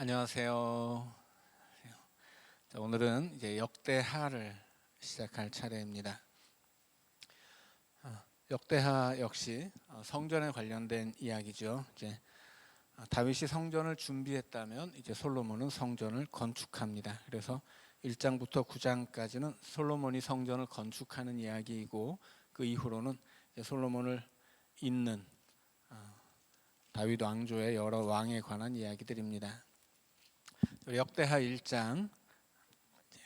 안녕하세요. 자, 오늘은 이제 역대하를 시작할 차례입니다. 역대하 역시 성전에 관련된 이야기죠. 이제 다윗이 성전을 준비했다면 이제 솔로몬은 성전을 건축합니다. 그래서 1장부터 9장까지는 솔로몬이 성전을 건축하는 이야기이고, 그 이후로는 이제 솔로몬을 잇는 다윗 왕조의 여러 왕에 관한 이야기들입니다. 역대하 1장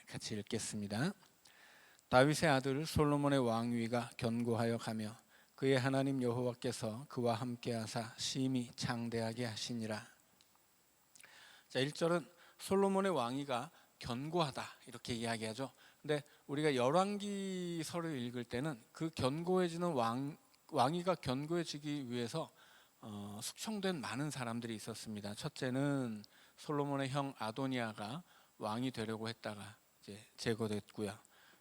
같이 읽겠습니다. 다윗의 아들 솔로몬의 왕위가 견고하여 가며 그의 하나님 여호와께서 그와 함께하사 심히 장대하게 하시니라. 자, 1절은 솔로몬의 왕위가 견고하다 이렇게 이야기하죠. 근데 우리가 열왕기서를 읽을 때는 그 견고해지는 왕위가 견고해지기 위해서 숙청된 많은 사람들이 있었습니다. 첫째는 솔로몬의 형 아도니아가 왕이 되려고 했다가 이제 제거됐고요.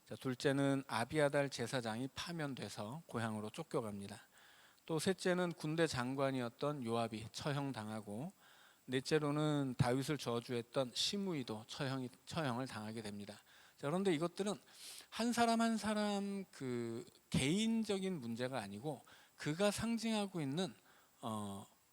자, 둘째는 아비아달 제사장이 파면돼서 고향으로 쫓겨갑니다. 또 셋째는 군대 장관이었던 요압이 처형당하고, 넷째로는 다윗을 저주했던 시므이도 처형을 당하게 됩니다. 자, 그런데 이것들은 한 사람 한 사람 그 개인적인 문제가 아니고 그가 상징하고 있는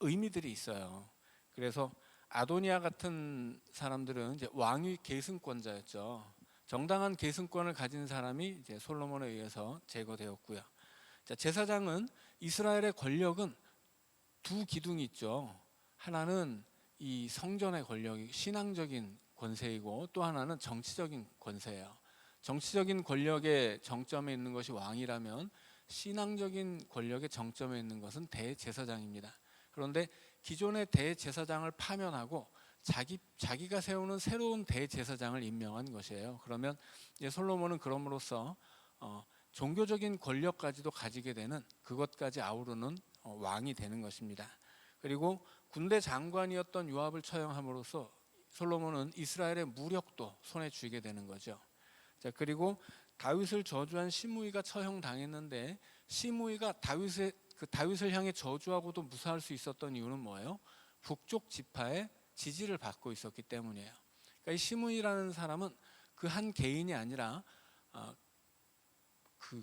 의미들이 있어요. 그래서 아도니아 같은 사람들은 이제 왕위 계승권자였죠. 정당한 계승권을 가진 사람이 이제 솔로몬에 의해서 제거되었고요. 자, 제사장은 이스라엘의 권력은 두 기둥이 있죠. 하나는 이 성전의 권력이 신앙적인 권세이고, 또 하나는 정치적인 권세예요. 정치적인 권력의 정점에 있는 것이 왕이라면 신앙적인 권력의 정점에 있는 것은 대제사장입니다. 그런데 기존의 대제사장을 파면하고 자기가 세우는 새로운 대제사장을 임명한 것이에요. 그러면 이제 솔로몬은 그럼으로써 종교적인 권력까지도 가지게 되는, 그것까지 아우르는 왕이 되는 것입니다. 그리고 군대 장관이었던 요압을 처형함으로써 솔로몬은 이스라엘의 무력도 손에 쥐게 되는 거죠. 자, 그리고 다윗을 저주한 시므이가 처형당했는데, 시므이가 다윗을 향해 저주하고도 무사할 수 있었던 이유는 뭐예요? 북쪽 지파의 지지를 받고 있었기 때문이에요. 그러니까 이 시므이라는 사람은 그 한 개인이 아니라 그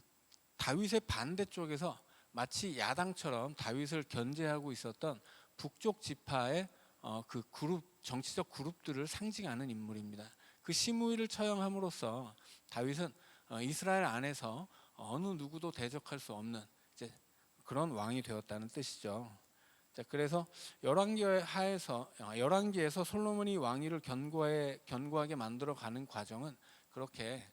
다윗의 반대쪽에서 마치 야당처럼 다윗을 견제하고 있었던 북쪽 지파의 그 정치적 그룹들을 상징하는 인물입니다. 그 시므이를 처형함으로써 다윗은 이스라엘 안에서 어느 누구도 대적할 수 없는 이제 그런 왕이 되었다는 뜻이죠. 자, 그래서 열왕기에서 솔로몬이 왕위를 견고하게 만들어가는 과정은 그렇게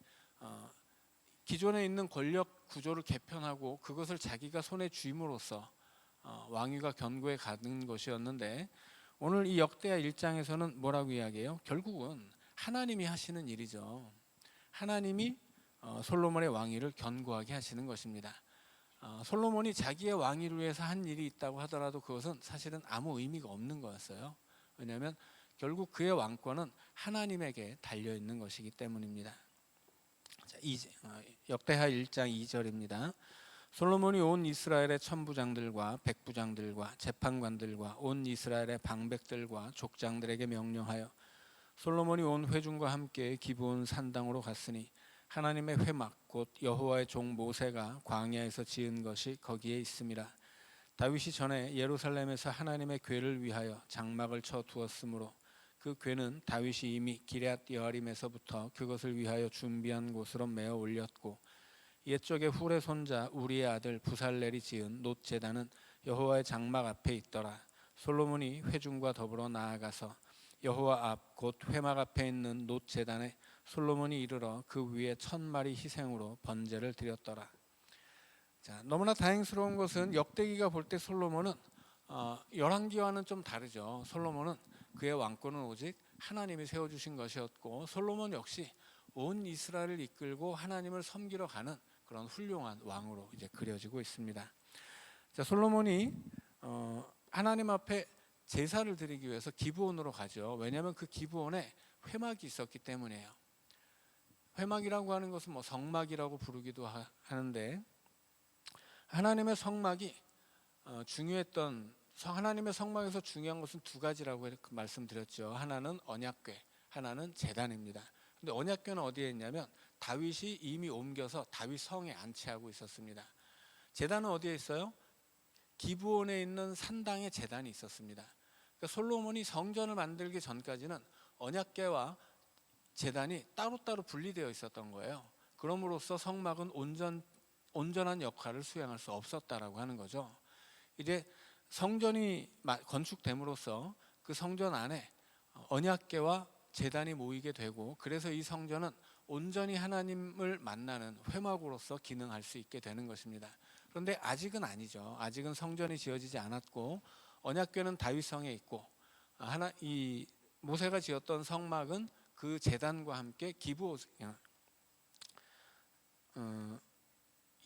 기존에 있는 권력 구조를 개편하고 그것을 자기가 손에 쥐임으로써 왕위가 견고해 가는 것이었는데, 오늘 이 역대하 1장에서는 뭐라고 이야기해요? 결국은 하나님이 하시는 일이죠. 하나님이 솔로몬의 왕위를 견고하게 하시는 것입니다. 솔로몬이 자기의 왕위를 위해서 한 일이 있다고 하더라도 그것은 사실은 아무 의미가 없는 거였어요. 왜냐하면 결국 그의 왕권은 하나님에게 달려있는 것이기 때문입니다. 자, 역대하 1장 2절입니다. 솔로몬이 온 이스라엘의 천부장들과 백부장들과 재판관들과 온 이스라엘의 방백들과 족장들에게 명령하여 솔로몬이 온 회중과 함께 기브온 산당으로 갔으니 하나님의 회막 곧 여호와의 종 모세가 광야에서 지은 것이 거기에 있음이라. 다윗이 전에 예루살렘에서 하나님의 궤를 위하여 장막을 쳐 두었으므로 그 궤는 다윗이 이미 기럇 여아림에서부터 그것을 위하여 준비한 곳으로 메어 올렸고, 옛적에 훌의 손자 우리의 아들 부살렐이 지은 놋 제단은 여호와의 장막 앞에 있더라. 솔로몬이 회중과 더불어 나아가서 여호와 앞 곧 회막 앞에 있는 놋 제단에 솔로몬이 이르러 그 위에 1000마리 희생으로 번제를 드렸더라. 자, 너무나 다행스러운 것은 역대기가 볼 때 솔로몬은 열왕기와는 좀 다르죠. 솔로몬은 그의 왕권은 오직 하나님이 세워주신 것이었고, 솔로몬 역시 온 이스라엘을 이끌고 하나님을 섬기러 가는 그런 훌륭한 왕으로 이제 그려지고 있습니다. 자, 솔로몬이 하나님 앞에 제사를 드리기 위해서 기브온으로 가죠. 왜냐하면 그 기브온에 회막이 있었기 때문이에요. 회막이라고 하는 것은 성막이라고 부르기도 하는데, 하나님의 성막이 중요했던 하나님의 성막에서 중요한 것은 두 가지라고 말씀드렸죠. 하나는 언약궤, 하나는 제단입니다. 근데 언약궤는 어디에 있냐면 다윗이 이미 옮겨서 다윗 성에 안치하고 있었습니다. 제단은 어디에 있어요? 기브온에 있는 산당에 제단이 있었습니다. 그러니까 솔로몬이 성전을 만들기 전까지는 언약궤와 제단이 따로따로 분리되어 있었던 거예요. 그럼으로써 성막은 온전한 역할을 수행할 수 없었다라고 하는 거죠. 이제 성전이 건축됨으로써 그 성전 안에 언약궤와 제단이 모이게 되고, 그래서 이 성전은 온전히 하나님을 만나는 회막으로서 기능할 수 있게 되는 것입니다. 그런데 아직은 아니죠. 아직은 성전이 지어지지 않았고 언약궤는 다윗성에 있고, 이 모세가 지었던 성막은 그 제단과 함께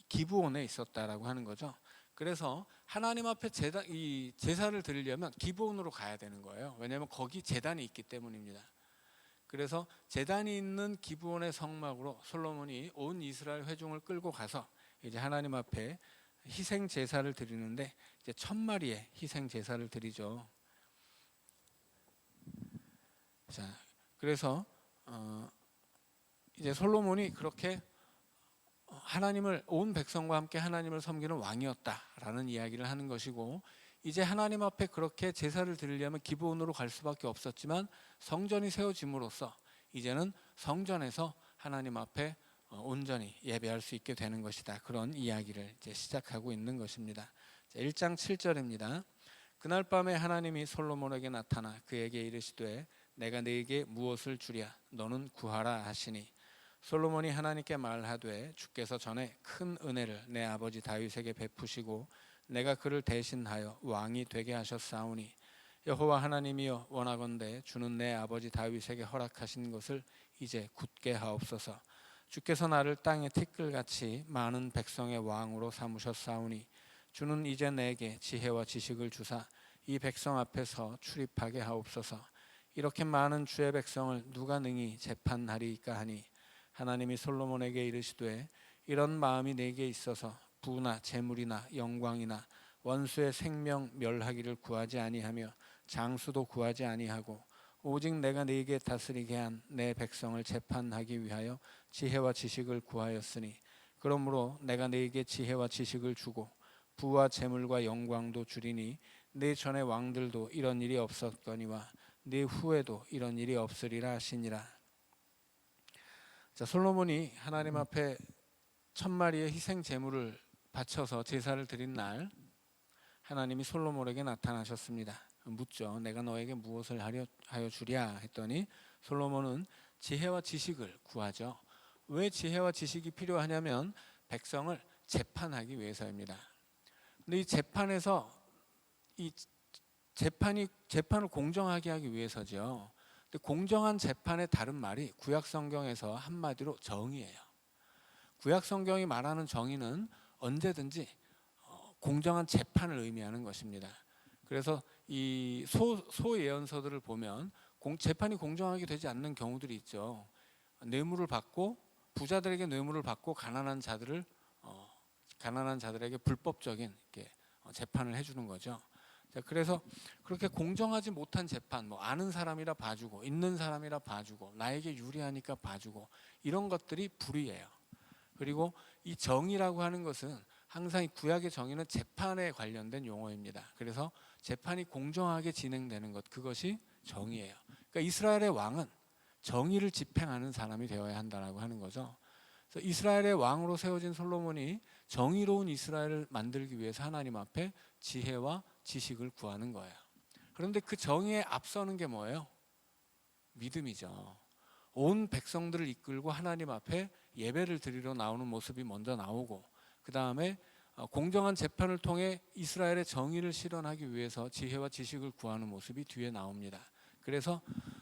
기브온에 있었다라고 하는 거죠. 그래서 하나님 앞에 제사를 드리려면 기브온으로 가야 되는 거예요. 왜냐하면 거기 제단이 있기 때문입니다. 그래서 제단이 있는 기브온의 성막으로 솔로몬이 온 이스라엘 회중을 끌고 가서 이제 하나님 앞에 희생 제사를 드리는데, 이제 1000마리의 희생 제사를 드리죠. 자, 그래서 이제 솔로몬이 그렇게 하나님을, 온 백성과 함께 하나님을 섬기는 왕이었다라는 이야기를 하는 것이고, 이제 하나님 앞에 그렇게 제사를 드리려면 기브온으로 갈 수밖에 없었지만 성전이 세워짐으로써 이제는 성전에서 하나님 앞에 온전히 예배할 수 있게 되는 것이다. 그런 이야기를 이제 시작하고 있는 것입니다. 1장 7절입니다. 그날 밤에 하나님이 솔로몬에게 나타나 그에게 이르시되 내가 네게 무엇을 주랴 너는 구하라 하시니, 솔로몬이 하나님께 말하되 주께서 전에 큰 은혜를 내 아버지 다윗에게 베푸시고 내가 그를 대신하여 왕이 되게 하셨사오니, 여호와 하나님이여 원하건대 주는 내 아버지 다윗에게 허락하신 것을 이제 굳게 하옵소서. 주께서 나를 땅의 티끌같이 많은 백성의 왕으로 삼으셨사오니 주는 이제 내게 지혜와 지식을 주사 이 백성 앞에서 출입하게 하옵소서. 이렇게 많은 주의 백성을 누가 능히 재판하리이까 하니, 하나님이 솔로몬에게 이르시되 이런 마음이 내게 있어서 부나 재물이나 영광이나 원수의 생명 멸하기를 구하지 아니하며 장수도 구하지 아니하고 오직 내가 네게 다스리게 한 내 백성을 재판하기 위하여 지혜와 지식을 구하였으니, 그러므로 내가 네게 지혜와 지식을 주고 부와 재물과 영광도 주리니 네 전의 왕들도 이런 일이 없었거니와 네 후에도 이런 일이 없으리라 하시니라. 자, 솔로몬이 하나님 앞에 1000마리의 희생 제물을 바쳐서 제사를 드린 날 하나님이 솔로몬에게 나타나셨습니다. 묻죠. 내가 너에게 무엇을 하여 주랴 했더니 솔로몬은 지혜와 지식을 구하죠. 왜 지혜와 지식이 필요하냐면 백성을 재판하기 위해서입니다. 근데 이 재판에서 이 재판을 공정하게 하기 위해서죠. 근데 공정한 재판의 다른 말이 구약 성경에서 한마디로 정의예요. 구약 성경이 말하는 정의는 언제든지 공정한 재판을 의미하는 것입니다. 그래서 이 소예언서들을 보면 재판이 공정하게 되지 않는 경우들이 있죠. 뇌물을 받고, 부자들에게 뇌물을 받고 가난한 자들에게 불법적인 재판을 해주는 거죠. 자, 그래서 그렇게 공정하지 못한 재판, 아는 사람이라 봐주고 있는 사람이라 봐주고 나에게 유리하니까 봐주고, 이런 것들이 불의예요. 그리고 이 정의라고 하는 것은 항상 이 구약의 정의는 재판에 관련된 용어입니다. 그래서 재판이 공정하게 진행되는 것, 그것이 정의예요. 그러니까 이스라엘의 왕은 정의를 집행하는 사람이 되어야 한다라고 하는 거죠. 그래서 이스라엘의 왕으로 세워진 솔로몬이 정의로운 이스라엘을 만들기 위해서 하나님 앞에 지혜와 지식을 구하는 거예요. 그런데 그 정의에 앞서는 게 뭐예요? 믿음이죠. 온 백성들을 이끌고 하나님 앞에 예배를 드리러 나오는 모습이 먼저 나오고, 그 다음에 공정한 재판을 통해 이스라엘의 정의를 실현하기 위해서 지혜와 지식을 구하는 모습이 뒤에 나옵니다. 그래서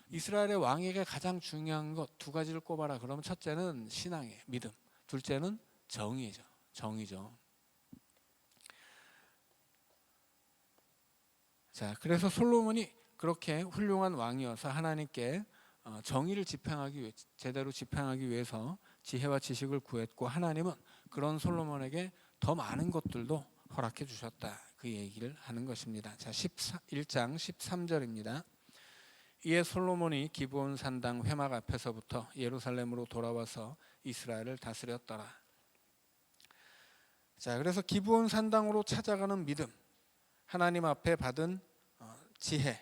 이스라엘의 왕에게 가장 중요한 것 두 가지를 꼽아라 그러면, 첫째는 신앙이에요. 믿음. 둘째는 정의죠. 자, 그래서 솔로몬이 그렇게 훌륭한 왕이어서 하나님께 정의를 제대로 집행하기 위해서 지혜와 지식을 구했고, 하나님은 그런 솔로몬에게 더 많은 것들도 허락해 주셨다. 그 그 얘기를 하는 것입니다. 자, 1장 13절입니다. 이에 솔로몬이 기브온 산당 회막 앞에서부터 예루살렘으로 돌아와서 이스라엘을 다스렸더라. 자, 그래서 기브온 산당으로 찾아가는 믿음, 하나님 앞에 받은 지혜,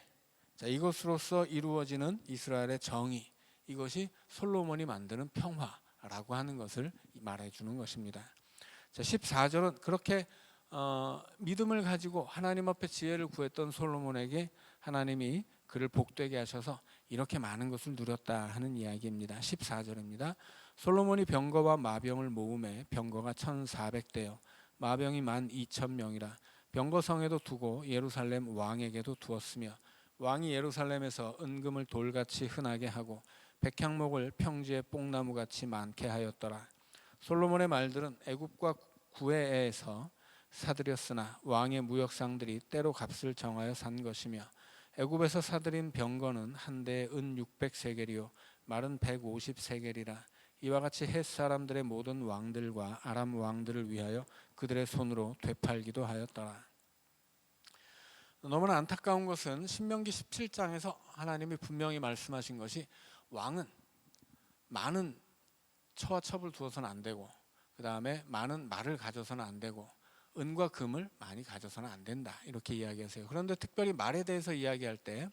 자, 이것으로서 이루어지는 이스라엘의 정의, 이것이 솔로몬이 만드는 평화라고 하는 것을 말해주는 것입니다. 자, 14절은 그렇게 믿음을 가지고 하나님 앞에 지혜를 구했던 솔로몬에게 하나님이 그를 복되게 하셔서 이렇게 많은 것을 누렸다 하는 이야기입니다. 14절입니다. 솔로몬이 병거와 마병을 모음에 병거가 1,400대요 마병이 12,000명이라 병거성에도 두고 예루살렘 왕에게도 두었으며 왕이 예루살렘에서 은금을 돌같이 흔하게 하고 백향목을 평지에 뽕나무같이 많게 하였더라. 솔로몬의 말들은 애굽과 구에에서 사들였으나 왕의 무역상들이 때로 값을 정하여 산 것이며 애굽에서 사들인 병거는 한 대에 은 600세겔이요 말은 150세겔이라 이와 같이 헷 사람들의 모든 왕들과 아람 왕들을 위하여 그들의 손으로 되팔기도 하였더라. 너무나 안타까운 것은 신명기 17장에서 하나님이 분명히 말씀하신 것이 왕은 많은 처와 첩을 두어서는 안 되고 그 다음에 많은 말을 가져서는 안 되고 은과 금을 많이 가져서는 안 된다 이렇게 이야기하세요. 그런데 특별히 말에 대해서 이야기할 때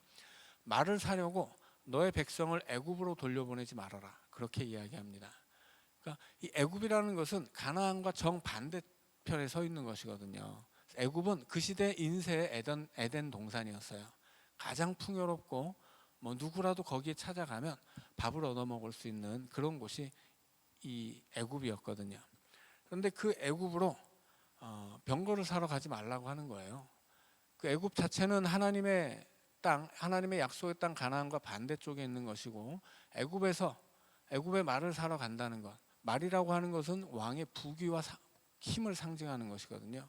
말을 사려고 너의 백성을 애굽으로 돌려보내지 말아라 그렇게 이야기합니다. 그러니까 이 애굽이라는 것은 가나안과 정반대편에 서 있는 것이거든요. 애굽은 그 시대 인세의 에덴 동산이었어요. 가장 풍요롭고 뭐 누구라도 거기에 찾아가면 밥을 얻어먹을 수 있는 그런 곳이 이 애굽이었거든요. 그런데 그 애굽으로 병거를 사러 가지 말라고 하는 거예요. 그 애굽 자체는 하나님의 땅, 하나님의 약속의 땅 가나안과 반대쪽에 있는 것이고 애굽의 말을 사러 간다는 것, 말이라고 하는 것은 왕의 부귀와 힘을 상징하는 것이거든요.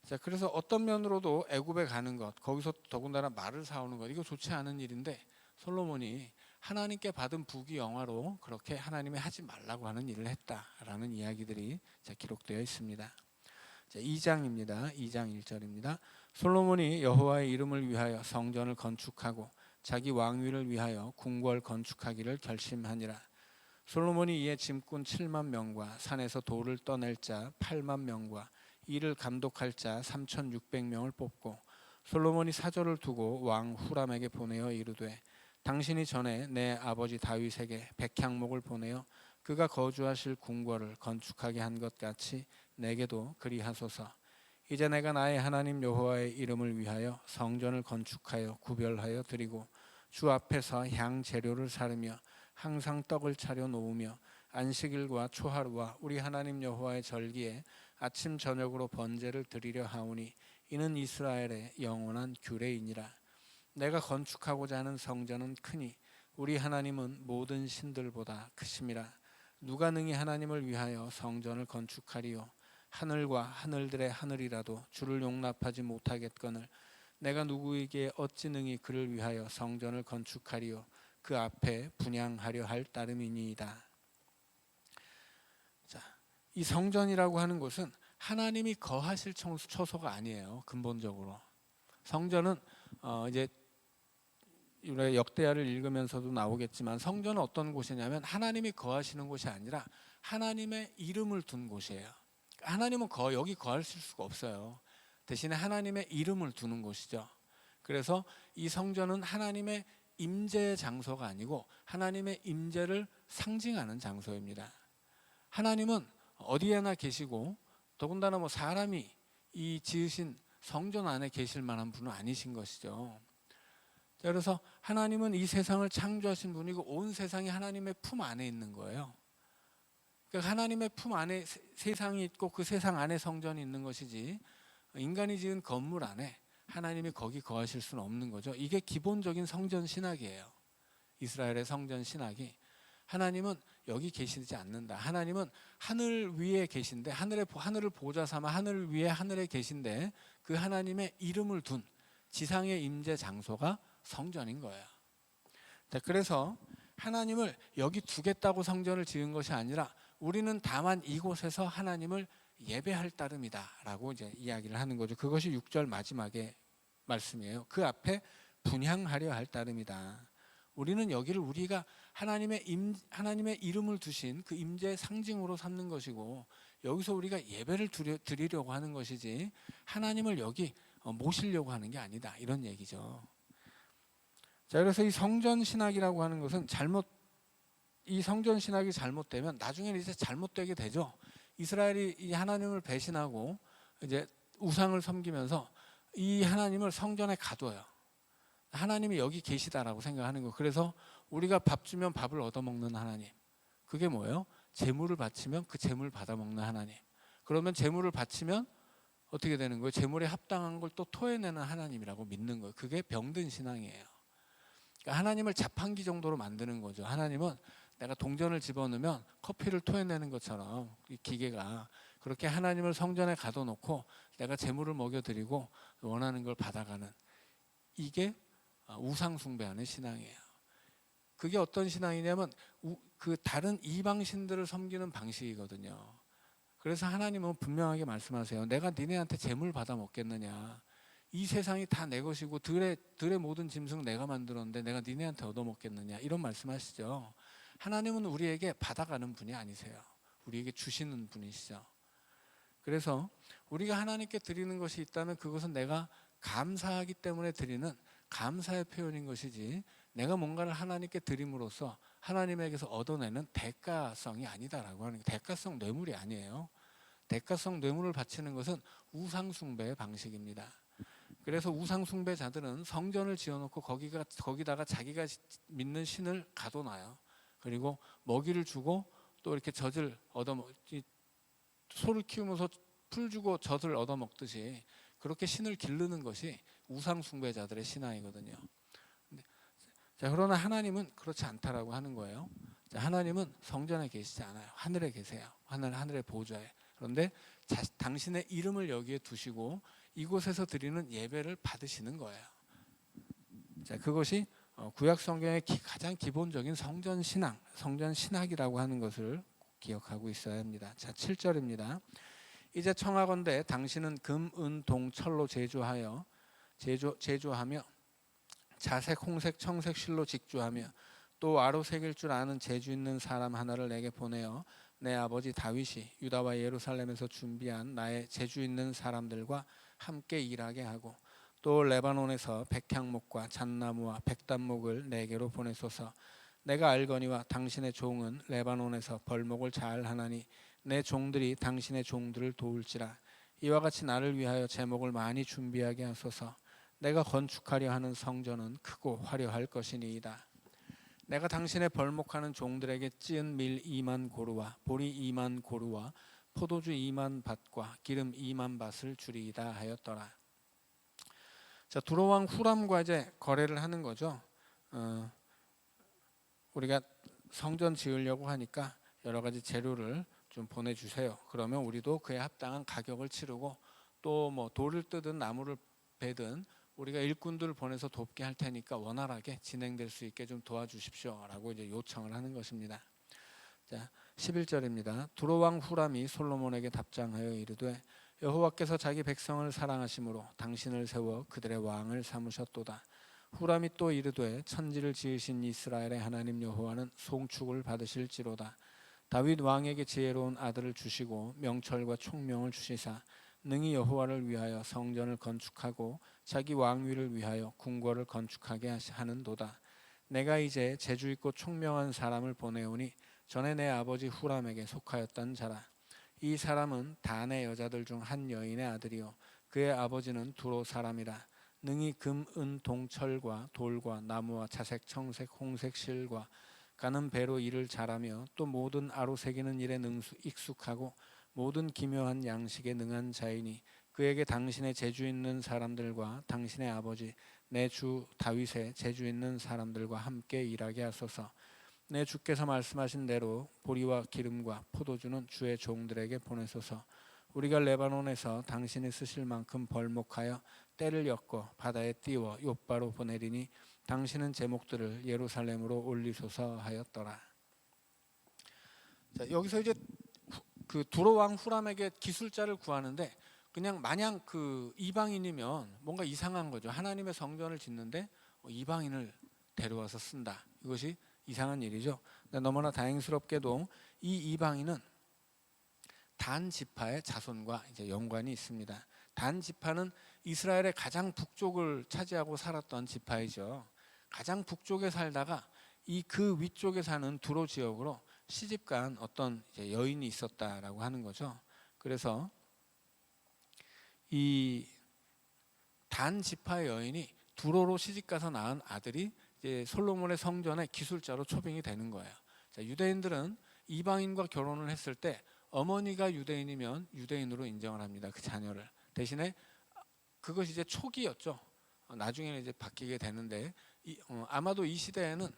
자, 그래서 어떤 면으로도 애굽에 가는 것, 거기서 더군다나 말을 사오는 것, 이거 좋지 않은 일인데 솔로몬이 하나님께 받은 부귀 영화로 그렇게 하나님이 하지 말라고 하는 일을 했다라는 이야기들이 기록되어 있습니다. 자, 2장입니다. 2장 1절입니다. 솔로몬이 여호와의 이름을 위하여 성전을 건축하고 자기 왕위를 위하여 궁궐 건축하기를 결심하니라. 솔로몬이 이에 짐꾼 7만 명과 산에서 돌을 떠낼 자 8만 명과 이를 감독할 자 3,600명을 뽑고 솔로몬이 사절을 두고 왕 후람에게 보내어 이르되 당신이 전에 내 아버지 다윗에게 백향목을 보내어 그가 거주하실 궁궐을 건축하게 한 것 같이 내게도 그리하소서. 이제 내가 나의 하나님 여호와의 이름을 위하여 성전을 건축하여 구별하여 드리고 주 앞에서 향 재료를 사르며 항상 떡을 차려 놓으며 안식일과 초하루와 우리 하나님 여호와의 절기에 아침 저녁으로 번제를 드리려 하오니 이는 이스라엘의 영원한 규례이니라. 내가 건축하고자 하는 성전은 크니 우리 하나님은 모든 신들보다 크심이라. 누가 능히 하나님을 위하여 성전을 건축하리요. 하늘과 하늘들의 하늘이라도 주를 용납하지 못하겠거늘 내가 누구에게 어찌 능히 그를 위하여 성전을 건축하리요. 그 앞에 분향하려 할 따름이니이다. 자, 이 성전이라고 하는 곳은 하나님이 거하실 처소가 아니에요. 근본적으로 성전은 이제 우리가 역대하를 읽으면서도 나오겠지만 성전은 어떤 곳이냐면 하나님이 거하시는 곳이 아니라 하나님의 이름을 둔 곳이에요. 하나님은 여기 거하실 수가 없어요. 대신에 하나님의 이름을 두는 곳이죠. 그래서 이 성전은 하나님의 임재의 장소가 아니고 하나님의 임재를 상징하는 장소입니다. 하나님은 어디에나 계시고 더군다나 사람이 이 지으신 성전 안에 계실 만한 분은 아니신 것이죠. 그래서 하나님은 이 세상을 창조하신 분이고 온 세상이 하나님의 품 안에 있는 거예요. 그러니까 하나님의 품 안에 세상이 있고 그 세상 안에 성전이 있는 것이지 인간이 지은 건물 안에 하나님이 거기 거하실 수는 없는 거죠. 이게 기본적인 성전 신학이에요. 이스라엘의 성전 신학이 하나님은 여기 계시지 않는다. 하나님은 하늘 위에 계신데 하늘을 보좌 삼아 하늘 위에 하늘에 계신데 그 하나님의 이름을 둔 지상의 임재 장소가 성전인 거예요. 그래서 하나님을 여기 두겠다고 성전을 지은 것이 아니라 우리는 다만 이곳에서 하나님을 예배할 따름이다라고 이제 이야기를 하는 거죠. 그것이 6절 마지막의 말씀이에요. 그 앞에 분향하려 할 따름이다. 우리는 여기를 우리가 하나님의 이름을 두신 그 임재의 상징으로 삼는 것이고, 여기서 우리가 예배를 드리려고 하는 것이지 하나님을 여기 모시려고 하는 게 아니다, 이런 얘기죠. 자, 그래서 이 성전 신학이라고 하는 것은 이 성전 신학이 잘못되면 나중에는 이제 잘못되게 되죠. 이스라엘이 이 하나님을 배신하고 이제 우상을 섬기면서 이 하나님을 성전에 가둬요. 하나님이 여기 계시다라고 생각하는 거. 그래서 우리가 밥 주면 밥을 얻어먹는 하나님. 그게 뭐예요? 제물을 바치면 그 제물 받아먹는 하나님. 그러면 제물을 바치면 어떻게 되는 거예요? 제물에 합당한 걸 또 토해내는 하나님이라고 믿는 거예요. 그게 병든 신앙이에요. 그러니까 하나님을 자판기 정도로 만드는 거죠. 하나님은 내가 동전을 집어넣으면 커피를 토해내는 것처럼 이 기계가 그렇게 하나님을 성전에 가둬놓고 내가 제물을 먹여드리고 원하는 걸 받아가는, 이게 우상 숭배하는 신앙이에요. 그게 어떤 신앙이냐면 그 다른 이방 신들을 섬기는 방식이거든요. 그래서 하나님은 분명하게 말씀하세요. 내가 니네한테 재물 받아 먹겠느냐? 이 세상이 다 내 것이고 들의 모든 짐승 내가 만들었는데 내가 니네한테 얻어 먹겠느냐? 이런 말씀하시죠. 하나님은 우리에게 받아가는 분이 아니세요. 우리에게 주시는 분이시죠. 그래서 우리가 하나님께 드리는 것이 있다면 그것은 내가 감사하기 때문에 드리는 감사의 표현인 것이지, 내가 뭔가를 하나님께 드림으로써 하나님에게서 얻어내는 대가성이 아니다라고 하는 게, 대가성 뇌물이 아니에요. 대가성 뇌물을 바치는 것은 우상숭배의 방식입니다. 그래서 우상숭배자들은 성전을 지어놓고 거기다가 자기가 믿는 신을 가둬놔요. 그리고 먹이를 주고 또 이렇게 소를 키우면서 풀 주고 젖을 얻어먹듯이 그렇게 신을 기르는 것이 우상숭배자들의 신앙이거든요. 자, 그러나 하나님은 그렇지 않다라고 하는 거예요. 자, 하나님은 성전에 계시지 않아요. 하늘에 계세요. 하늘의 보좌에. 그런데 당신의 이름을 여기에 두시고 이곳에서 드리는 예배를 받으시는 거예요. 자, 그것이 구약 성경의 가장 기본적인 성전 신학이라고 하는 것을 기억하고 있어야 합니다. 자, 7절입니다. 이제 청하건대 당신은 금, 은, 동, 철로 제조하며 자색, 홍색, 청색 실로 직조하며 또 아로 새길 줄 아는 재주 있는 사람 하나를 내게 보내어 내 아버지 다윗이 유다와 예루살렘에서 준비한 나의 재주 있는 사람들과 함께 일하게 하고, 또 레바논에서 백향목과 잣나무와 백단목을 내게로 보내소서. 내가 알거니와 당신의 종은 레바논에서 벌목을 잘 하나니 내 종들이 당신의 종들을 도울지라. 이와 같이 나를 위하여 제목을 많이 준비하게 하소서. 내가 건축하려 하는 성전은 크고 화려할 것이니이다. 내가 당신의 벌목하는 종들에게 찌은 밀 2만 고루와 보리 2만 고루와 포도주 2만 밭과 기름 2만 밭을 주리이다 하였더라. 자, 두로왕 후람과 이제 거래를 하는 거죠. 우리가 성전 지으려고 하니까 여러 가지 재료를 좀 보내주세요. 그러면 우리도 그에 합당한 가격을 치르고 또 뭐 돌을 뜨든 나무를 베든 우리가 일꾼들을 보내서 돕게 할 테니까 원활하게 진행될 수 있게 좀 도와주십시오라고 이제 요청을 하는 것입니다. 자, 11절입니다. 두로왕 후람이 솔로몬에게 답장하여 이르되 여호와께서 자기 백성을 사랑하심으로 당신을 세워 그들의 왕을 삼으셨도다. 후람이 또 이르되 천지를 지으신 이스라엘의 하나님 여호와는 송축을 받으실지로다. 다윗 왕에게 지혜로운 아들을 주시고 명철과 총명을 주시사 능히 여호와를 위하여 성전을 건축하고 자기 왕위를 위하여 궁궐을 건축하게 하는도다. 내가 이제 재주 있고 총명한 사람을 보내오니 전에 내 아버지 후람에게 속하였던 자라. 이 사람은 단의 여자들 중 한 여인의 아들이요 그의 아버지는 두로 사람이라. 능히 금, 은, 동, 철과 돌과 나무와 자색, 청색, 홍색 실과 가는 배로 일을 잘하며 또 모든 아로 새기는 일에 익숙하고 모든 기묘한 양식에 능한 자이니 그에게 당신의 재주 있는 사람들과 당신의 아버지 내 주 다윗의 재주 있는 사람들과 함께 일하게 하소서. 내 주께서 말씀하신 대로 보리와 기름과 포도주는 주의 종들에게 보내소서. 우리가 레바논에서 당신이 쓰실 만큼 벌목하여 때를 엮어 바다에 띄워 욥바로 보내리니 당신은 제목들을 예루살렘으로 올리소서 하였더라. 자, 여기서 이제 그 두로 왕 후람에게 기술자를 구하는데 그냥 마냥 그 이방인이면 뭔가 이상한 거죠. 하나님의 성전을 짓는데 이방인을 데려와서 쓴다. 이것이 이상한 일이죠. 근데 너무나 다행스럽게도 이 이방인은 단 지파의 자손과 이제 연관이 있습니다. 단 지파는 이스라엘의 가장 북쪽을 차지하고 살았던 지파이죠. 가장 북쪽에 살다가 이 그 위쪽에 사는 두로 지역으로 시집간 어떤 이제 여인이 있었다라고 하는 거죠. 그래서 이 단 지파의 여인이 두로로 시집가서 낳은 아들이 이제 솔로몬의 성전의 기술자로 초빙이 되는 거예요. 자, 유대인들은 이방인과 결혼을 했을 때 어머니가 유대인이면 유대인으로 인정을 합니다. 그 자녀를. 대신에 그것이 이제 초기였죠. 나중에는 이제 바뀌게 되는데 아마도 이 시대에는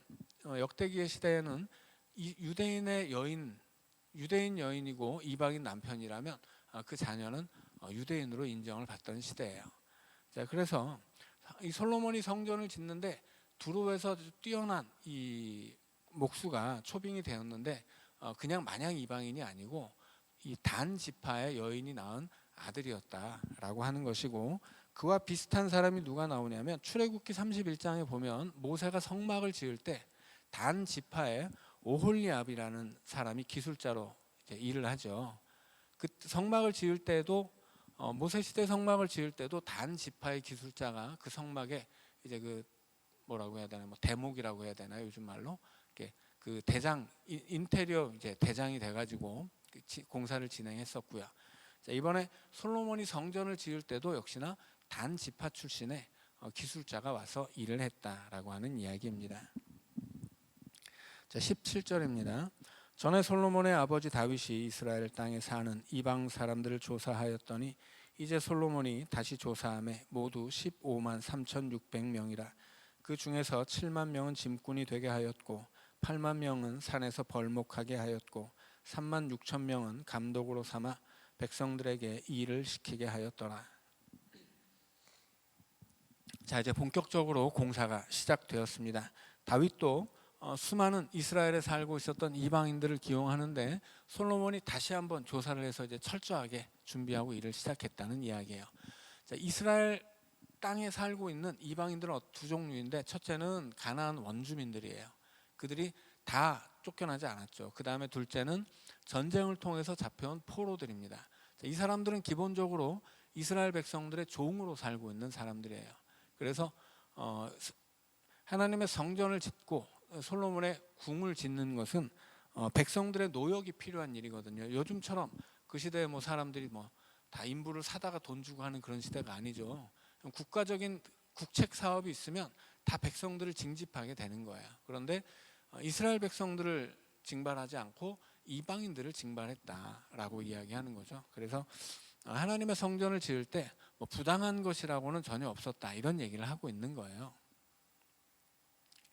역대기의 시대에는 이 유대인의 여인, 유대인 여인이고 이방인 남편이라면 그 자녀는 유대인으로 인정을 받던 시대예요. 자, 그래서 이 솔로몬이 성전을 짓는데 두로에서 뛰어난 이 목수가 초빙이 되었는데 그냥 마냥 이방인이 아니고 이 단 지파의 여인이 낳은 아들이었다라고 하는 것이고, 그와 비슷한 사람이 누가 나오냐면 출애굽기 31장에 보면 모세가 성막을 지을 때 단 지파의 오홀리압이라는 사람이 기술자로 이제 일을 하죠. 그 성막을 지을 때도 모세 시대 성막을 지을 때도 단 지파의 기술자가 그 성막에 이제 그 뭐라고 해야 되나, 뭐 대목이라고 해야 되나요, 요즘 말로 그 대장, 인테리어 이제 대장이 돼가지고 공사를 진행했었고요. 자, 이번에 솔로몬이 성전을 지을 때도 역시나 단 지파 출신의 기술자가 와서 일을 했다라고 하는 이야기입니다. 자, 17절입니다. 전에 솔로몬의 아버지 다윗이 이스라엘 땅에 사는 이방 사람들을 조사하였더니 이제 솔로몬이 다시 조사함에 모두 15만 3,600명이라. 그 중에서 7만 명은 짐꾼이 되게 하였고 8만 명은 산에서 벌목하게 하였고 3만 6천 명은 감독으로 삼아 백성들에게 일을 시키게 하였더라. 자, 이제 본격적으로 공사가 시작되었습니다. 다윗도 수많은 이스라엘에 살고 있었던 이방인들을 기용하는데 솔로몬이 다시 한번 조사를 해서 이제 철저하게 준비하고 일을 시작했다는 이야기예요. 자, 이스라엘 땅에 살고 있는 이방인들은 두 종류인데, 첫째는 가나안 원주민들이에요. 그들이 다 쫓겨나지 않았죠. 그 다음에 둘째는 전쟁을 통해서 잡혀온 포로들입니다. 자, 이 사람들은 기본적으로 이스라엘 백성들의 종으로 살고 있는 사람들이에요. 그래서 하나님의 성전을 짓고 솔로몬의 궁을 짓는 것은 백성들의 노역이 필요한 일이거든요. 요즘처럼 그 시대에 뭐 사람들이 뭐 다 인부를 사다가 돈 주고 하는 그런 시대가 아니죠. 국가적인 국책 사업이 있으면 다 백성들을 징집하게 되는 거예요. 그런데 이스라엘 백성들을 징발하지 않고 이방인들을 징발했다라고 이야기하는 거죠. 그래서 하나님의 성전을 지을 때 뭐 부당한 것이라고는 전혀 없었다, 이런 얘기를 하고 있는 거예요.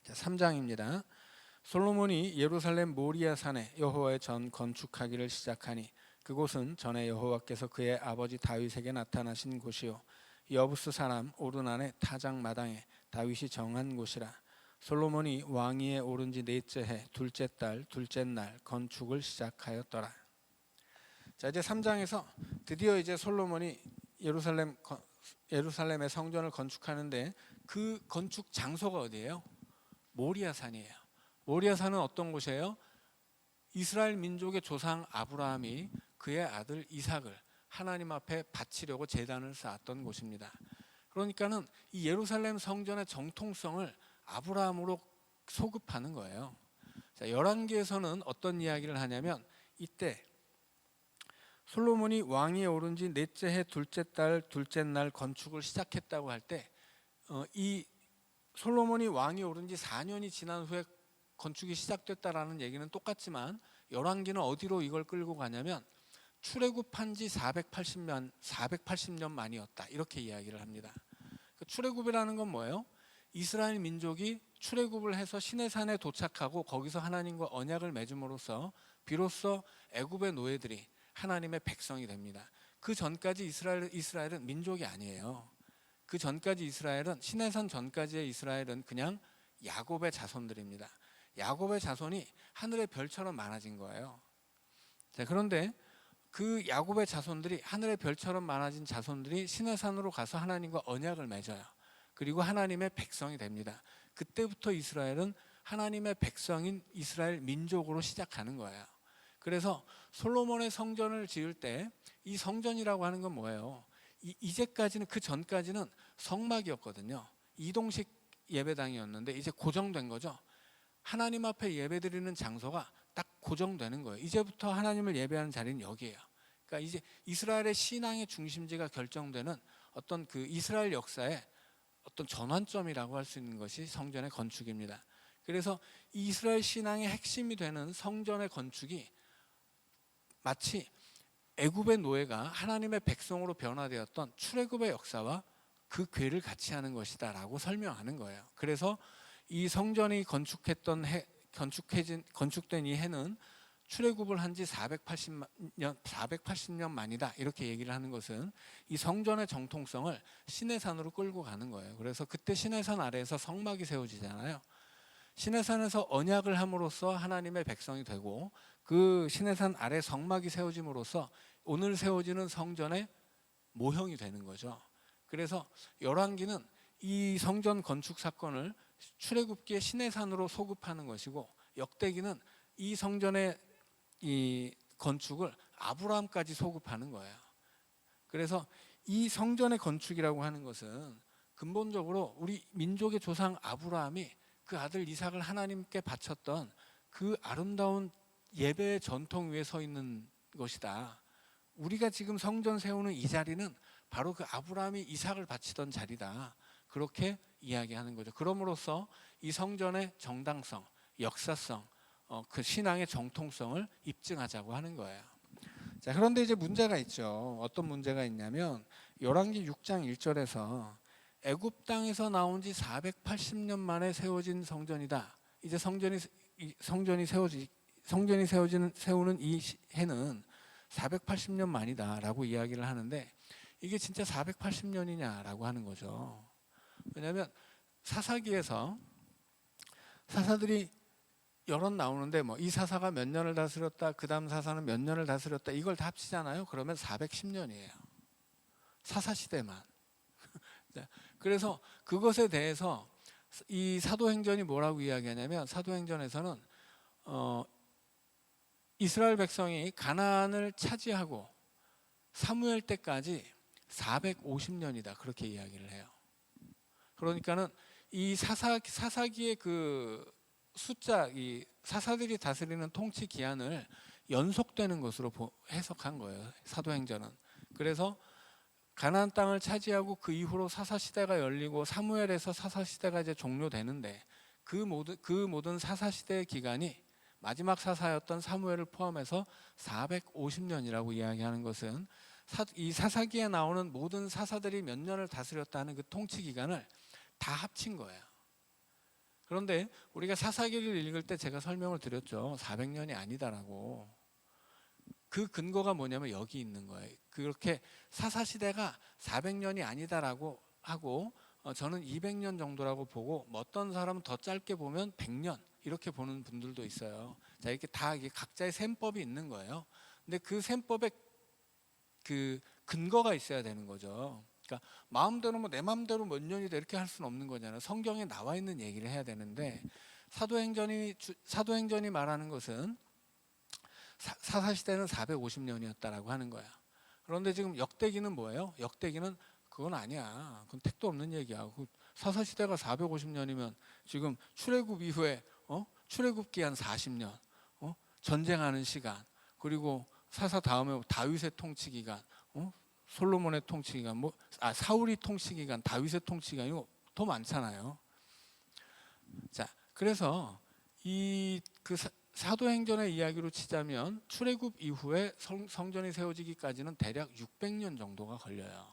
자, 3장입니다. 솔로몬이 예루살렘 모리아 산에 여호와의 전 건축하기를 시작하니 그곳은 전에 여호와께서 그의 아버지 다윗에게 나타나신 곳이요 여부스 사람 오르난의 타작 마당에 다윗이 정한 곳이라. 솔로몬이 왕위에 오른 지 넷째 해 둘째 달 둘째 날 건축을 시작하였더라. 자, 이제 3장에서 드디어 이제 솔로몬이 예루살렘의 성전을 건축하는데 그 건축 장소가 어디예요? 모리아산이에요. 모리아산은 어떤 곳이에요? 이스라엘 민족의 조상 아브라함이 그의 아들 이삭을 하나님 앞에 바치려고 제단을 쌓았던 곳입니다. 그러니까는 이 예루살렘 성전의 정통성을 아브라함으로 소급하는 거예요. 자, 열왕기에서는 어떤 이야기를 하냐면 이때 솔로몬이 왕위에 오른 지 넷째 해 둘째 달 둘째 날 건축을 시작했다고 할 때 이 솔로몬이 왕위에 오른 지 4년이 지난 후에 건축이 시작됐다라는 얘기는 똑같지만 열왕기는 어디로 이걸 끌고 가냐면 출애굽한 지 480년 만이었다, 이렇게 이야기를 합니다. 출애굽이라는 건 뭐예요? 이스라엘 민족이 출애굽을 해서 시내산에 도착하고 거기서 하나님과 언약을 맺음으로써 비로소 애굽의 노예들이 하나님의 백성이 됩니다. 그 전까지 이스라엘은 민족이 아니에요. 그 전까지 이스라엘은, 시내산 전까지의 이스라엘은 그냥 야곱의 자손들입니다. 야곱의 자손이 하늘의 별처럼 많아진 거예요. 자, 그런데 그 야곱의 자손들이, 하늘의 별처럼 많아진 자손들이 시내산으로 가서 하나님과 언약을 맺어요. 그리고 하나님의 백성이 됩니다. 그때부터 이스라엘은 하나님의 백성인 이스라엘 민족으로 시작하는 거예요. 그래서 솔로몬의 성전을 지을 때 이 성전이라고 하는 건 뭐예요? 이제까지는, 그 전까지는 성막이었거든요. 이동식 예배당이었는데 이제 고정된 거죠. 하나님 앞에 예배드리는 장소가 딱 고정되는 거예요. 이제부터 하나님을 예배하는 자리는 여기예요. 그러니까 이제 이스라엘의 신앙의 중심지가 결정되는 어떤 그 이스라엘 역사의 어떤 전환점이라고 할 수 있는 것이 성전의 건축입니다. 그래서 이스라엘 신앙의 핵심이 되는 성전의 건축이 마치 애굽의 노예가 하나님의 백성으로 변화되었던 출애굽의 역사와 그 궤를 같이 하는 것이다라고 설명하는 거예요. 그래서 이 성전이 건축된 이 해는 출애굽을 한 지 480년 만이다, 이렇게 얘기를 하는 것은 이 성전의 정통성을 시내산으로 끌고 가는 거예요. 그래서 그때 시내산 아래에서 성막이 세워지잖아요. 시내산에서 언약을 함으로써 하나님의 백성이 되고, 그 시내산 아래 성막이 세워짐으로써 오늘 세워지는 성전의 모형이 되는 거죠. 그래서 열왕기는 이 성전 건축 사건을 출애굽기의 시내산으로 소급하는 것이고, 역대기는 이 성전의 이 건축을 아브라함까지 소급하는 거예요. 그래서 이 성전의 건축이라고 하는 것은 근본적으로 우리 민족의 조상 아브라함이 그 아들 이삭을 하나님께 바쳤던 그 아름다운 예배의 전통 위에 서 있는 것이다. 우리가 지금 성전 세우는 이 자리는 바로 그 아브라함이 이삭을 바치던 자리다, 그렇게 이야기하는 거죠. 그럼으로써 이 성전의 정당성, 역사성, 그 신앙의 정통성을 입증하자고 하는 거예요. 자, 그런데 이제 문제가 있죠. 어떤 문제가 있냐면 열왕기 6장 1절에서 애굽 땅에서 나온 지 480년 만에 세워진 성전이다. 이제 성전이 세우는 이 해는 480년 만이다라고 이야기를 하는데, 이게 진짜 480년이냐라고 하는 거죠. 왜냐하면 사사기에서 사사들이 여럿 나오는데 뭐 이 사사가 몇 년을 다스렸다, 그 다음 사사는 몇 년을 다스렸다, 이걸 다 합치잖아요. 그러면 410년이에요. 사사시대만. 그래서 그것에 대해서 이 사도행전이 뭐라고 이야기하냐면, 사도행전에서는 이스라엘 백성이 가나안을 차지하고 사무엘 때까지 450년이다, 그렇게 이야기를 해요. 그러니까는 이 사사기의 그 숫자, 이 사사들이 다스리는 통치 기한을 연속되는 것으로 해석한 거예요, 사도행전은. 그래서 가나안 땅을 차지하고 그 이후로 사사 시대가 열리고 사무엘에서 사사 시대가 이제 종료되는데, 그 모든 사사 시대의 기간이 마지막 사사였던 사무엘을 포함해서 450년이라고 이야기하는 것은 이 사사기에 나오는 모든 사사들이 몇 년을 다스렸다는 그 통치 기간을 다 합친 거예요. 그런데 우리가 사사기를 읽을 때 제가 설명을 드렸죠. 400년이 아니다라고. 그 근거가 뭐냐면 여기 있는 거예요. 그렇게 사사시대가 400년이 아니다라고 하고, 저는 200년 정도라고 보고, 어떤 사람은 더 짧게 보면 100년 이렇게 보는 분들도 있어요. 자, 이렇게 다 각자의 셈법이 있는 거예요. 근데 그 셈법에 그 근거가 있어야 되는 거죠. 그러니까 마음대로 내 마음대로 몇 년이다 이렇게 할 수는 없는 거잖아요. 성경에 나와 있는 얘기를 해야 되는데, 사도행전이 말하는 것은 사사시대는 450년이었다라고 하는 거야. 그런데 지금 역대기는 뭐예요? 역대기는 그건 아니야. 그건 택도 없는 얘기야. 사사시대가 450년이면 지금 출애굽 이후에 출애굽 기한 40년, 전쟁하는 시간, 그리고 사사 다음에 다윗의 통치 기간, 솔로몬의 통치 기간, 사울이 통치 기간, 다윗의 통치 기간, 이거 더 많잖아요. 자, 그래서 그 사도행전의 이야기로 치자면 출애굽 이후에 성전이 세워지기까지는 대략 600년 정도가 걸려요.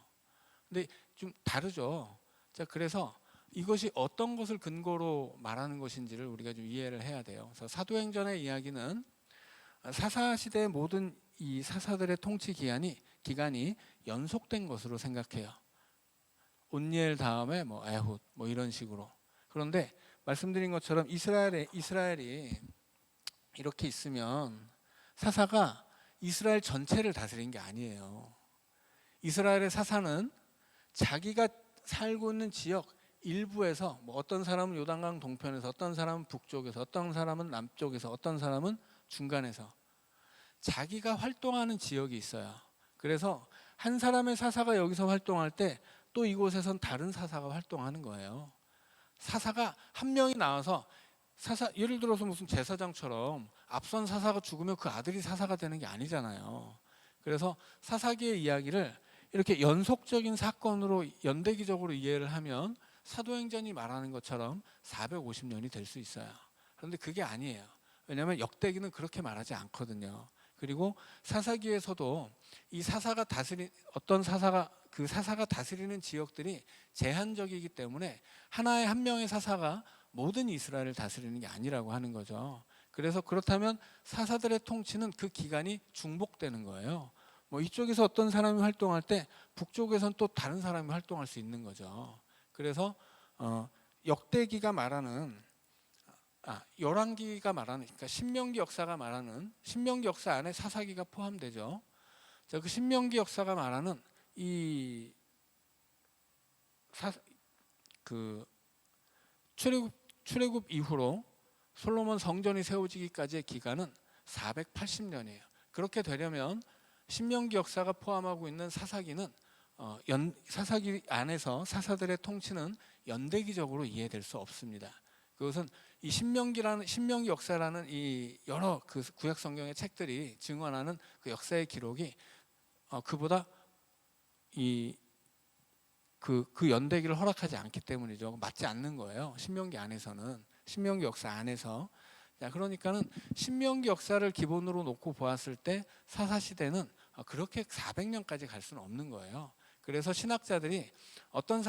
근데 좀 다르죠. 자, 그래서 이것이 어떤 것을 근거로 말하는 것인지를 우리가 좀 이해를 해야 돼요. 그래서 사도행전의 이야기는 사사시대의 모든 이 사사들의 통치 기간이 연속된 것으로 생각해요. 온니엘 다음에 에훗 이런 식으로. 그런데 말씀드린 것처럼 이스라엘이 이렇게 있으면 사사가 이스라엘 전체를 다스린 게 아니에요. 이스라엘의 사사는 자기가 살고 있는 지역 일부에서 뭐 어떤 사람은 요단강 동편에서, 어떤 사람은 북쪽에서, 어떤 사람은 남쪽에서, 어떤 사람은 중간에서 자기가 활동하는 지역이 있어요. 그래서 한 사람의 사사가 여기서 활동할 때 또 이곳에선 다른 사사가 활동하는 거예요. 사사가 한 명이 나와서 예를 들어서 무슨 제사장처럼 앞선 사사가 죽으면 그 아들이 사사가 되는 게 아니잖아요. 그래서 사사기의 이야기를 이렇게 연속적인 사건으로 연대기적으로 이해를 하면 사도행전이 말하는 것처럼 450년이 될 수 있어요. 그런데 그게 아니에요. 왜냐하면 역대기는 그렇게 말하지 않거든요. 그리고 사사기에서도 이 사사가 어떤 사사가 그 사사가 다스리는 지역들이 제한적이기 때문에 하나의 한 명의 사사가 모든 이스라엘을 다스리는 게 아니라고 하는 거죠. 그래서 그렇다면 사사들의 통치는 그 기간이 중복되는 거예요. 뭐 이쪽에서 어떤 사람이 활동할 때 북쪽에선 또 다른 사람이 활동할 수 있는 거죠. 그래서 역대기가 말하는 열왕기가 말하는, 그러니까 신명기 역사가 말하는, 신명기 역사 안에 사사기가 포함되죠. 자, 그 신명기 역사가 말하는 이 출애굽 이후로 솔로몬 성전이 세워지기까지의 기간은 480년이에요. 그렇게 되려면 신명기 역사가 포함하고 있는 사사기는 사사기 안에서 사사들의 통치는 연대기적으로 이해될 수 없습니다. 그것은 이 신명기 역사라는 이 여러 그 구약 성경의 책들이 증언하는 그 역사의 기록이 그보다 그 연대기를 허락하지 않기 때문이죠. 맞지 않는 거예요. 신명기 안에서는, 신명기 역사 안에서. 자, 그러니까는 신명기 역사를 기본으로 놓고 보았을 때 사사 시대는 그렇게 400년까지 갈 수는 없는 거예요. 그래서 신학자들이 어떤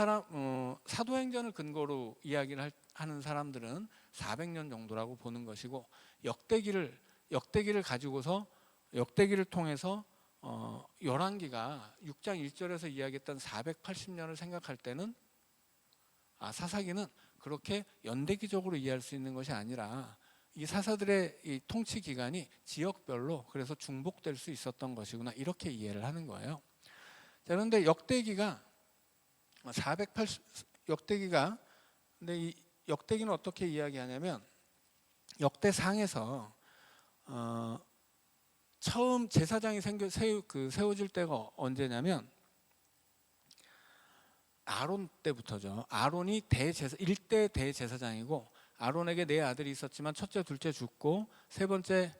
사도행전을 근거로 이야기를 하는 사람들은 400년 정도라고 보는 것이고, 역대기를 가지고서 역대기를 통해서 열왕기가 6장 1절에서 이야기했던 480년을 생각할 때는 사사기는 그렇게 연대기적으로 이해할 수 있는 것이 아니라 이 사사들의 이 통치 기간이 지역별로 그래서 중복될 수 있었던 것이구나, 이렇게 이해를 하는 거예요. 자, 그런데 역대기가 근데 이 역대기는 어떻게 이야기하냐면, 역대상에서 처음 제사장이 세워질 때가 언제냐면 아론 때부터죠. 아론이 1대 대제사장이고, 아론에게 4아들이 있었지만 첫째, 둘째 죽고 세 번째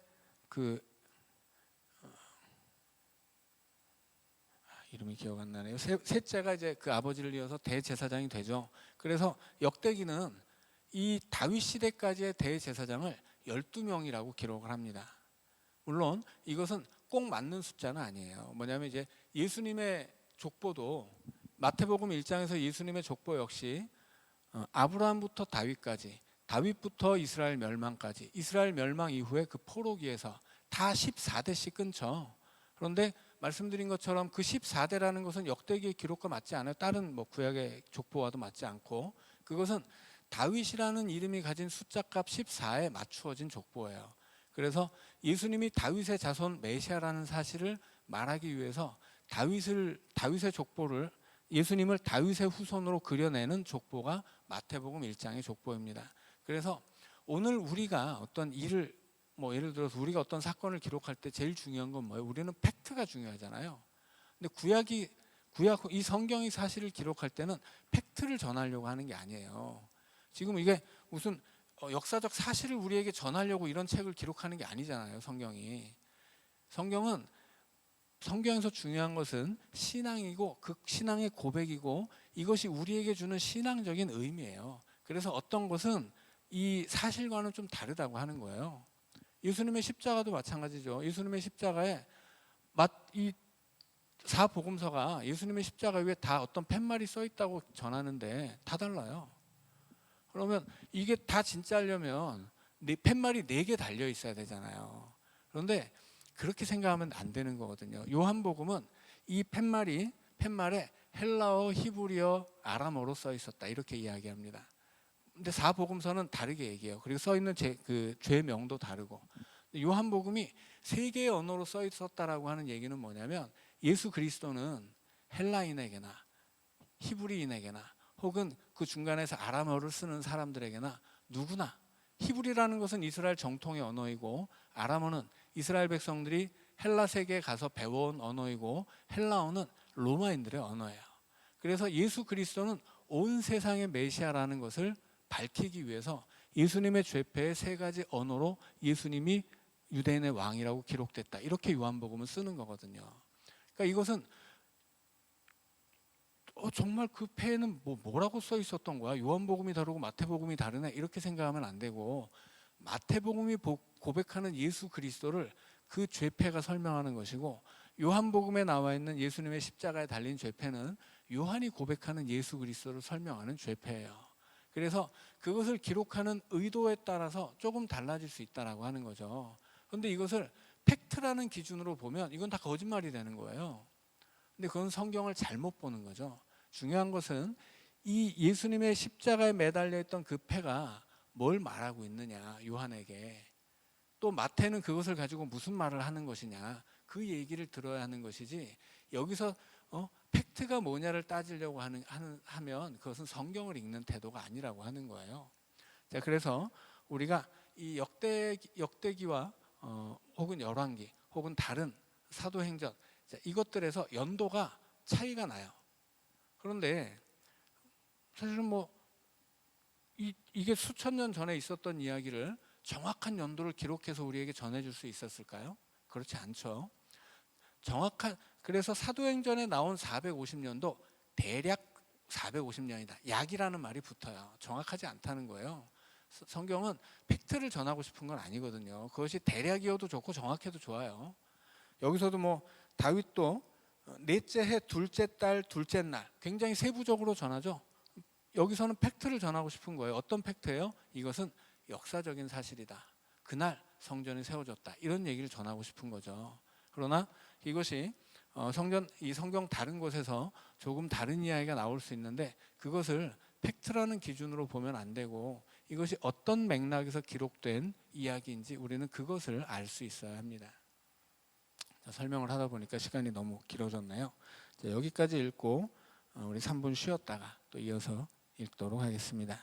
이름이 기억 안 나네요. 셋째가 이제 그 아버지를 이어서 대제사장이 되죠. 그래서 역대기는 이 다윗 시대까지의 대제사장을 12명이라고 기록을 합니다. 물론 이것은 꼭 맞는 숫자는 아니에요. 뭐냐면 이제 예수님의 족보도 마태복음 1장에서 예수님의 족보 역시 아브라함부터 다윗까지, 다윗부터 이스라엘 멸망까지, 이스라엘 멸망 이후에 그 포로기에서 다 14대씩 끊죠. 그런데 말씀드린 것처럼 그 14대라는 것은 역대기의 기록과 맞지 않아요. 다른 뭐 구약의 족보와도 맞지 않고, 그것은 다윗이라는 이름이 가진 숫자값 14에 맞추어진 족보예요. 그래서 예수님이 다윗의 자손 메시아라는 사실을 말하기 위해서 다윗의 족보를, 예수님을 다윗의 후손으로 그려내는 족보가 마태복음 1장의 족보입니다. 그래서 오늘 우리가 어떤 일을, 뭐 예를 들어서 우리가 어떤 사건을 기록할 때 제일 중요한 건 뭐예요? 우리는 팩트가 중요하잖아요. 근데 이 성경이 사실을 기록할 때는 팩트를 전하려고 하는 게 아니에요. 지금 이게 무슨 역사적 사실을 우리에게 전하려고 이런 책을 기록하는 게 아니잖아요. 성경에서 중요한 것은 신앙이고, 그 신앙의 고백이고, 이것이 우리에게 주는 신앙적인 의미예요. 그래서 어떤 것은 이 사실과는 좀 다르다고 하는 거예요. 예수님의 십자가도 마찬가지죠. 예수님의 십자가에 이 사복음서가 예수님의 십자가 위에 다 어떤 팻말이 써 있다고 전하는데 다 달라요. 그러면 이게 다 진짜려면 팻말이 4개 달려 있어야 되잖아요. 그런데 그렇게 생각하면 안 되는 거거든요. 요한복음은 이 팻말에 헬라어, 히브리어, 아람어로 써 있었다, 이렇게 이야기합니다. 근데 사복음서는 다르게 얘기해요. 그리고 써 있는 죄명도 다르고, 요한복음이 세 개의 언어로 써 있었다라고 하는 얘기는 뭐냐면 예수 그리스도는 헬라인에게나 히브리인에게나 혹은 그 중간에서 아람어를 쓰는 사람들에게나 누구나, 히브리라는 것은 이스라엘 정통의 언어이고 아람어는 이스라엘 백성들이 헬라 세계에 가서 배워온 언어이고 헬라어는 로마인들의 언어예요. 그래서 예수 그리스도는 온 세상의 메시아라는 것을 밝히기 위해서 예수님의 죄패의 세 가지 언어로 예수님이 유대인의 왕이라고 기록됐다, 이렇게 요한복음은 쓰는 거거든요. 그러니까 이것은 정말 그 패에는 뭐라고 써 있었던 거야? 요한복음이 다르고 마태복음이 다르네, 이렇게 생각하면 안 되고, 마태복음이 고백하는 예수 그리스도를 그 죄패가 설명하는 것이고, 요한복음에 나와 있는 예수님의 십자가에 달린 죄패는 요한이 고백하는 예수 그리스도를 설명하는 죄패예요. 그래서 그것을 기록하는 의도에 따라서 조금 달라질 수 있다라고 하는 거죠. 그런데 이것을 팩트라는 기준으로 보면 이건 다 거짓말이 되는 거예요. 근데 그건 성경을 잘못 보는 거죠. 중요한 것은 이 예수님의 십자가에 매달려 있던 그 패가 뭘 말하고 있느냐, 요한에게. 또 마태는 그것을 가지고 무슨 말을 하는 것이냐, 그 얘기를 들어야 하는 것이지, 여기서 팩트가 뭐냐를 따지려고 하면 그것은 성경을 읽는 태도가 아니라고 하는 거예요. 자, 그래서 우리가 이 역대기와 혹은 열왕기 혹은 다른 사도행전, 이것들에서 연도가 차이가 나요. 그런데 사실은 이게 수천 년 전에 있었던 이야기를 정확한 연도를 기록해서 우리에게 전해줄 수 있었을까요? 그렇지 않죠. 그래서 사도행전에 나온 450년도 대략 450년이다, 약이라는 말이 붙어요. 정확하지 않다는 거예요. 성경은 팩트를 전하고 싶은 건 아니거든요. 그것이 대략이어도 좋고 정확해도 좋아요. 여기서도 다윗도 넷째 해 둘째 달 둘째 날, 굉장히 세부적으로 전하죠. 여기서는 팩트를 전하고 싶은 거예요. 어떤 팩트예요? 이것은 역사적인 사실이다, 그날 성전이 세워졌다, 이런 얘기를 전하고 싶은 거죠. 그러나 이것이 이 성경 다른 곳에서 조금 다른 이야기가 나올 수 있는데, 그것을 팩트라는 기준으로 보면 안 되고 이것이 어떤 맥락에서 기록된 이야기인지 우리는 그것을 알 수 있어야 합니다. 설명을 하다 보니까 시간이 너무 길어졌네요. 여기까지 읽고 우리 3분 쉬었다가 또 이어서 읽도록 하겠습니다.